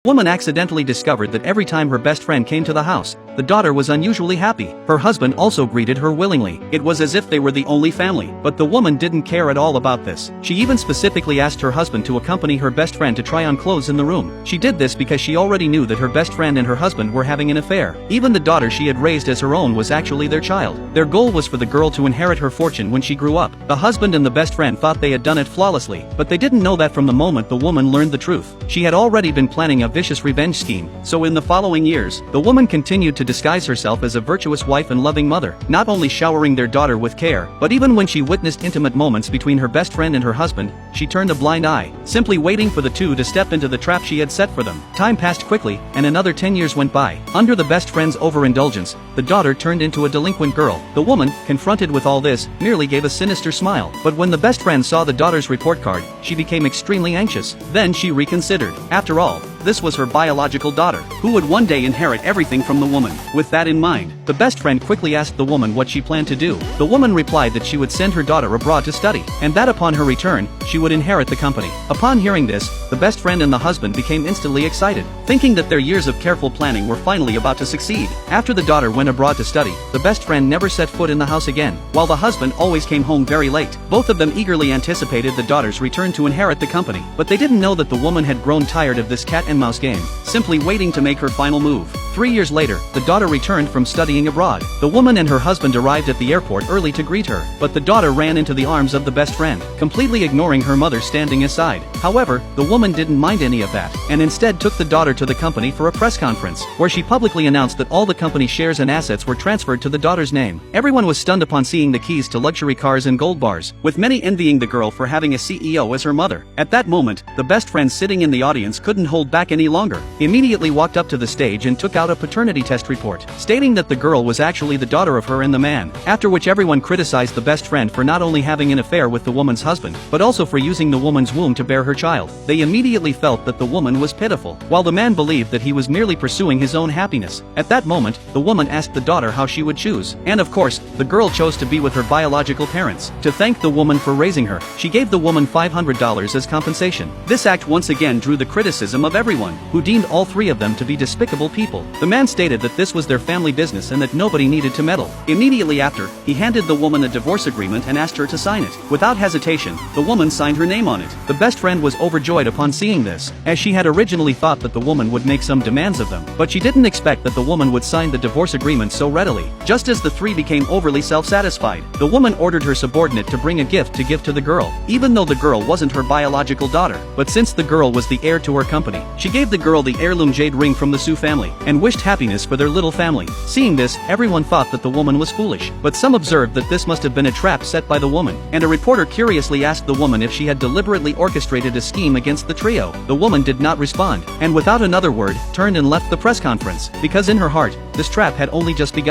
Woman accidentally discovered that every time her best friend came to the house, the daughter was unusually happy. Her husband also greeted her willingly. It was as if they were the only family. But the woman didn't care at all about this. She even specifically asked her husband to accompany her best friend to try on clothes in the room. She did this because she already knew that her best friend and her husband were having an affair. Even the daughter she had raised as her own was actually their child. Their goal was for the girl to inherit her fortune when she grew up. The husband and the best friend thought they had done it flawlessly, but they didn't know that from the moment the woman learned the truth. She had already been planning a vicious revenge scheme. So in the following years, the woman continued to disguise herself as a virtuous wife and loving mother, not only showering their daughter with care, but even when she witnessed intimate moments between her best friend and her husband, she turned a blind eye, simply waiting for the two to step into the trap she had set for them. Time passed quickly, and another 10 years went by. Under the best friend's overindulgence, the daughter turned into a delinquent girl. The woman, confronted with all this, merely gave a sinister smile. But when the best friend saw the daughter's report card, she became extremely anxious. Then she reconsidered. After all, this was her biological daughter, who would one day inherit everything from the woman. With that in mind, the best friend quickly asked the woman what she planned to do. The woman replied that she would send her daughter abroad to study, and that upon her return, she would inherit the company. Upon hearing this, the best friend and the husband became instantly excited, thinking that their years of careful planning were finally about to succeed. After the daughter went abroad to study, the best friend never set foot in the house again, while the husband always came home very late. Both of them eagerly anticipated the daughter's return to inherit the company, but they didn't know that the woman had grown tired of this cat and mouse game, simply waiting to make her final move. 3 years later, the daughter returned from studying abroad. The woman and her husband arrived at the airport early to greet her, but the daughter ran into the arms of the best friend, completely ignoring her mother standing aside. However, the woman didn't mind any of that, and instead took the daughter to the company for a press conference, where she publicly announced that all the company shares and assets were transferred to the daughter's name. Everyone was stunned upon seeing the keys to luxury cars and gold bars, with many envying the girl for having a CEO as her mother. At that moment, the best friend sitting in the audience couldn't hold back any longer. He immediately walked up to the stage and took out a paternity test report, stating that the girl was actually the daughter of her and the man, after which everyone criticized the best friend for not only having an affair with the woman's husband, but also for using the woman's womb to bear her child. They immediately felt that the woman was pitiful, while the man believed that he was merely pursuing his own happiness. At that moment, the woman asked the daughter how she would choose, and of course, the girl chose to be with her biological parents. To thank the woman for raising her, she gave the woman $500 as compensation. This act once again drew the criticism of everyone, who deemed all three of them to be despicable people. The man stated that this was their family business and that nobody needed to meddle. Immediately after, he handed the woman a divorce agreement and asked her to sign it. Without hesitation, the woman signed her name on it. The best friend was overjoyed upon seeing this, as she had originally thought that the woman would make some demands of them, but she didn't expect that the woman would sign the divorce agreement so readily. Just as the three became overly self-satisfied, the woman ordered her subordinate to bring a gift to give to the girl, even though the girl wasn't her biological daughter. But since the girl was the heir to her company, she gave the girl the heirloom jade ring from the Sue family, and wished happiness for their little family. Seeing this, everyone thought that the woman was foolish, but some observed that this must have been a trap set by the woman, and a reporter curiously asked the woman if she had deliberately orchestrated a scheme against the trio. The woman did not respond, and without another word, turned and left the press conference, because in her heart, this trap had only just begun.